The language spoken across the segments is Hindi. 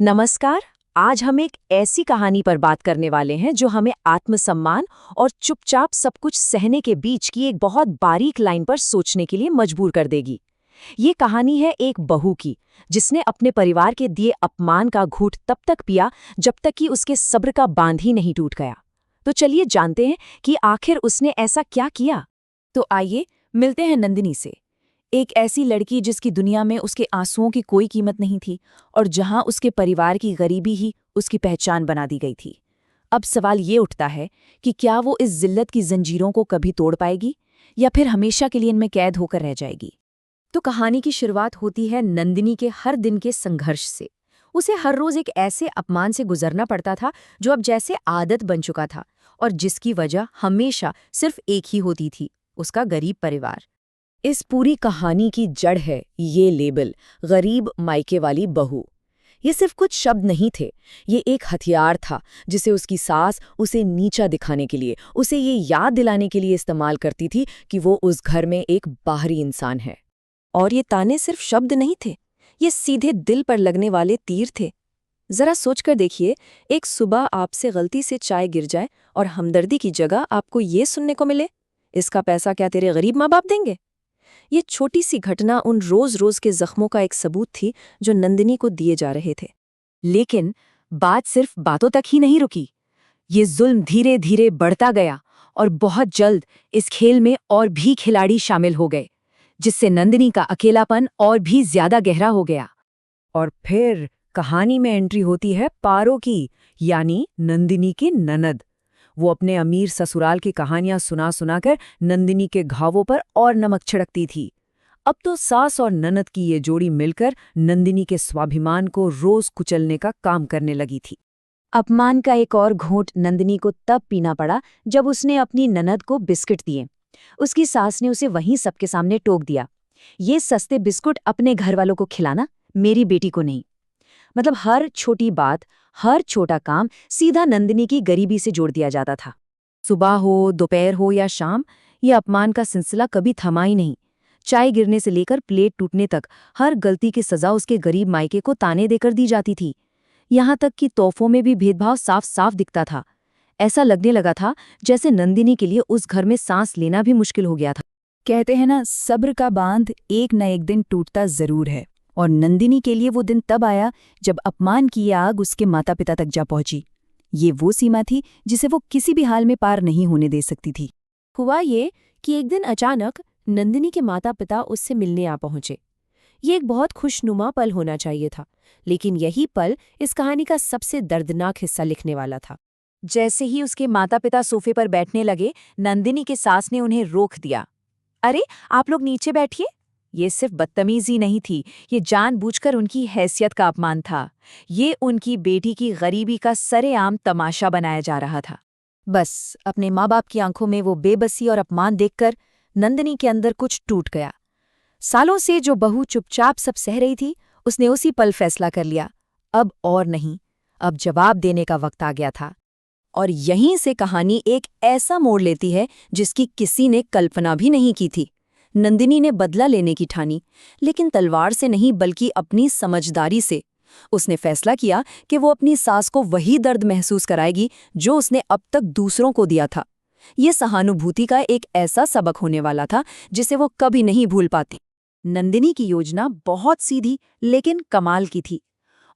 नमस्कार। आज हम एक ऐसी कहानी पर बात करने वाले हैं जो हमें आत्मसम्मान और चुपचाप सब कुछ सहने के बीच की एक बहुत बारीक लाइन पर सोचने के लिए मजबूर कर देगी। ये कहानी है एक बहू की, जिसने अपने परिवार के दिए अपमान का घूंट तब तक पिया जब तक कि उसके सब्र का बांध ही नहीं टूट गया। तो चलिए जानते हैं कि आखिर उसने ऐसा क्या किया। तो आइए मिलते हैं नंदिनी से। एक ऐसी लड़की जिसकी दुनिया में उसके आंसुओं की कोई कीमत नहीं थी और जहां उसके परिवार की गरीबी ही उसकी पहचान बना दी गई थी। अब सवाल ये उठता है कि क्या वो इस जिल्लत की जंजीरों को कभी तोड़ पाएगी या फिर हमेशा के लिए इनमें कैद होकर रह जाएगी। तो कहानी की शुरुआत होती है नंदिनी के हर दिन के संघर्ष से। उसे हर रोज एक ऐसे अपमान से गुजरना पड़ता था जो अब जैसे आदत बन चुका था, और जिसकी वजह हमेशा सिर्फ एक ही होती थी, उसका गरीब परिवार। इस पूरी कहानी की जड़ है ये लेबल, गरीब मायके वाली बहू। ये सिर्फ कुछ शब्द नहीं थे, ये एक हथियार था जिसे उसकी सास उसे नीचा दिखाने के लिए, उसे ये याद दिलाने के लिए इस्तेमाल करती थी कि वो उस घर में एक बाहरी इंसान है। और ये ताने सिर्फ शब्द नहीं थे, ये सीधे दिल पर लगने वाले तीर थे। जरा सोचकर देखिए, एक सुबह आपसे गलती से चाय गिर जाए और हमदर्दी की जगह आपको ये सुनने को मिले, इसका पैसा क्या तेरे गरीब माँ बाप देंगे। ये छोटी सी घटना उन रोज रोज के जख्मों का एक सबूत थी जो नंदिनी को दिए जा रहे थे। लेकिन बात सिर्फ बातों तक ही नहीं रुकी। ये जुल्म धीरे धीरे बढ़ता गया और बहुत जल्द इस खेल में और भी खिलाड़ी शामिल हो गए, जिससे नंदिनी का अकेलापन और भी ज्यादा गहरा हो गया। और फिर कहानी में एंट्री होती है पारो की, यानी नंदिनी की ननद। वो अपने अमीर ससुराल की कहानियां सुना सुनाकर नंदिनी के घावों पर और नमक छिड़कती थी। अब तो सास और ननद की ये जोड़ी मिलकर नंदिनी के स्वाभिमान को रोज कुचलने का काम करने लगी थी। अपमान का एक और घूंट नंदिनी को तब पीना पड़ा जब उसने अपनी ननद को बिस्किट दिए। उसकी सास ने उसे वहीं सबके सामने टोक दिया, ये सस्ते बिस्कुट अपने घर वालों को खिलाना, मेरी बेटी को नहीं। मतलब हर छोटी बात, हर छोटा काम सीधा नंदिनी की गरीबी से जोड़ दिया जाता था। सुबह हो, दोपहर हो या शाम, ये अपमान का सिलसिला कभी थमा ही नहीं। चाय गिरने से लेकर प्लेट टूटने तक हर गलती की सजा उसके गरीब मायके को ताने देकर दी जाती थी। यहाँ तक कि तोहफों में भी भेदभाव साफ साफ दिखता था। ऐसा लगने लगा था जैसे नंदिनी के लिए उस घर में सांस लेना भी मुश्किल हो गया था। कहते हैं ना, सब्र का बांध एक न एक दिन टूटता जरूर है। और नंदिनी के लिए वो दिन तब आया जब अपमान की आग उसके माता पिता तक जा पहुंची। ये वो सीमा थी जिसे वो किसी भी हाल में पार नहीं होने दे सकती थी। हुआ ये कि एक दिन अचानक नंदिनी के माता पिता उससे मिलने आ पहुंचे। ये एक बहुत खुशनुमा पल होना चाहिए था, लेकिन यही पल इस कहानी का सबसे दर्दनाक हिस्सा लिखने वाला था। जैसे ही उसके माता पिता सोफे पर बैठने लगे, नंदिनी के सास ने उन्हें रोक दिया। अरे, आप लोग नीचे बैठिए। ये सिर्फ बदतमीजी नहीं थी, ये जानबूझकर उनकी हैसियत का अपमान था। ये उनकी बेटी की गरीबी का सरेआम तमाशा बनाया जा रहा था। बस अपने माँ बाप की आंखों में वो बेबसी और अपमान देखकर नंदिनी के अंदर कुछ टूट गया। सालों से जो बहू चुपचाप सब सह रही थी, उसने उसी पल फैसला कर लिया, अब और नहीं, अब जवाब देने का वक्त आ गया था। और यहीं से कहानी एक ऐसा मोड़ लेती है जिसकी किसी ने कल्पना भी नहीं की थी। नंदिनी ने बदला लेने की ठानी, लेकिन तलवार से नहीं बल्कि अपनी समझदारी से। उसने फैसला किया कि वो अपनी सास को वही दर्द महसूस कराएगी जो उसने अब तक दूसरों को दिया था। ये सहानुभूति का एक ऐसा सबक होने वाला था जिसे वो कभी नहीं भूल पाती। नंदिनी की योजना बहुत सीधी लेकिन कमाल की थी।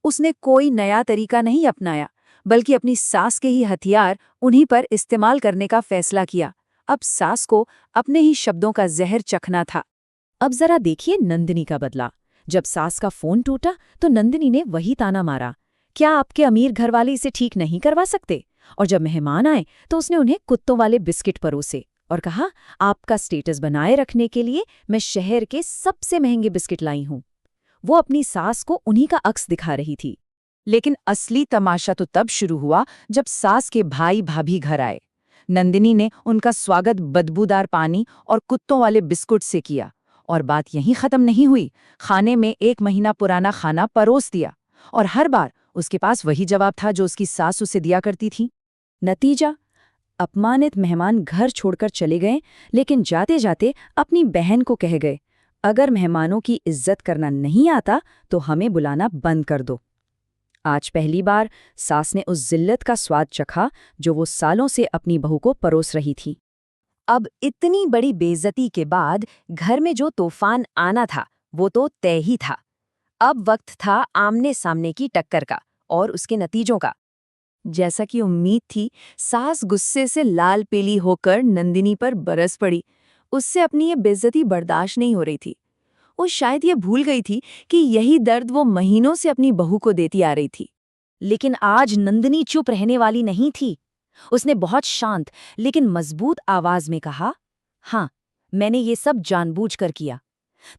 उसने कोई नया तरीका नहीं अपनाया, बल्कि अपनी सास के ही हथियार उन्हीं पर इस्तेमाल करने का फैसला किया। अब सास को अपने ही शब्दों का जहर चखना था। अब जरा देखिए नंदिनी का बदला। जब सास का फोन टूटा तो नंदिनी ने वही ताना मारा, क्या आपके अमीर घरवाले इसे ठीक नहीं करवा सकते? और जब मेहमान आए तो उसने उन्हें कुत्तों वाले बिस्किट परोसे और कहा, आपका स्टेटस बनाए रखने के लिए मैं शहर के सबसे महंगे बिस्किट लाई हूं। वो अपनी सास को उन्हीं का अक्स दिखा रही थी। लेकिन असली तमाशा तो तब शुरू हुआ जब सास के भाई भाभी घर आए। नंदिनी ने उनका स्वागत बदबूदार पानी और कुत्तों वाले बिस्कुट से किया, और बात यहीं खत्म नहीं हुई। खाने में 1 महीना पुराना खाना परोस दिया, और हर बार उसके पास वही जवाब था जो उसकी सास उसे दिया करती थी। नतीजा, अपमानित मेहमान घर छोड़कर चले गए, लेकिन जाते जाते अपनी बहन को कह गए, अगर मेहमानों की इज्जत करना नहीं आता तो हमें बुलाना बंद कर दो। आज पहली बार सास ने उस जिल्लत का स्वाद चखा जो वो सालों से अपनी बहू को परोस रही थी। अब इतनी बड़ी बेइज्जती के बाद घर में जो तूफान आना था वो तो तय ही था। अब वक्त था आमने सामने की टक्कर का और उसके नतीजों का। जैसा कि उम्मीद थी, सास गुस्से से लाल पीली होकर नंदिनी पर बरस पड़ी। उससे अपनी ये बेइज्जती बर्दाश्त नहीं हो रही थी। वो शायद ये भूल गई थी कि यही दर्द वो महीनों से अपनी बहू को देती आ रही थी। लेकिन आज नंदिनी चुप रहने वाली नहीं थी। उसने बहुत शांत लेकिन मजबूत आवाज में कहा, हाँ, मैंने ये सब जानबूझकर किया,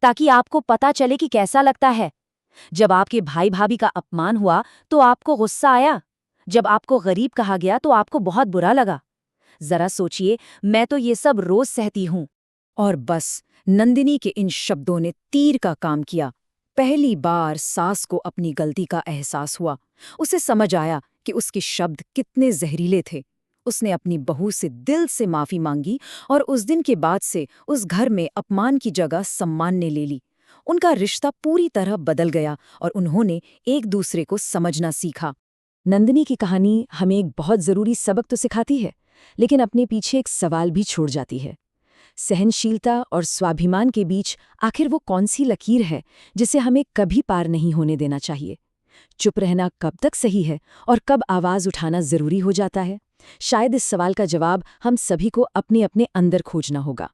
ताकि आपको पता चले कि कैसा लगता है। जब आपके भाई भाभी का अपमान हुआ तो आपको गुस्सा आया, जब आपको गरीब कहा गया तो आपको बहुत बुरा लगा। जरा सोचिए, मैं तो ये सब रोज सहती हूँ। और बस नंदिनी के इन शब्दों ने तीर का काम किया। पहली बार सास को अपनी गलती का एहसास हुआ। उसे समझ आया कि उसके शब्द कितने जहरीले थे। उसने अपनी बहू से दिल से माफी मांगी और उस दिन के बाद से उस घर में अपमान की जगह सम्मान ने ले ली। उनका रिश्ता पूरी तरह बदल गया और उन्होंने एक दूसरे को समझना सीखा। नंदिनी की कहानी हमें एक बहुत जरूरी सबक तो सिखाती है, लेकिन अपने पीछे एक सवाल भी छोड़ जाती है। सहनशीलता और स्वाभिमान के बीच आखिर वो कौन सी लकीर है जिसे हमें कभी पार नहीं होने देना चाहिए? चुप रहना कब तक सही है और कब आवाज उठाना जरूरी हो जाता है? शायद इस सवाल का जवाब हम सभी को अपने अपने अंदर खोजना होगा।